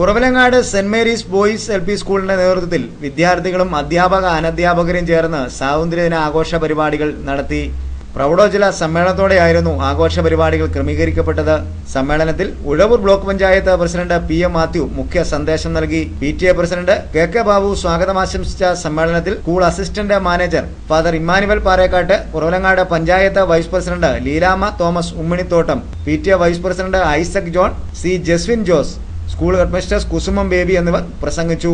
Kuravilangad saint Mary's boys LP സ്കൂളിന്റെ നേതൃത്വത്തിൽ വിദ്യാർത്ഥികളും അധ്യാപക അനധ്യാപകരും ചേർന്ന് സ്വാതന്ത്ര്യദിന ആഘോഷ പരിപാടികൾ നടത്തി. പ്രൗഢോജ്വല സമ്മേളനത്തോടെയായിരുന്നു ആഘോഷ പരിപാടികൾ ക്രമീകരിക്കപ്പെട്ടത്. സമ്മേളനത്തിൽ Uzhavoor block panchayat president PM Mathew മുഖ്യ സന്ദേശം നൽകി. PTA പ്രസിഡന്റ് KK ബാബു സ്വാഗതം ആശംസിച്ച സമ്മേളനത്തിൽ school assistant manager father Emmanuel Parekkattu, Kuravilangad panchayat vice president Leelamma Thomas Umminithottam, PTA vice president Isaac John, C Jaswin Jose, school headmistress Kusumam Baby എന്നിവർ പ്രസംഗിച്ചു.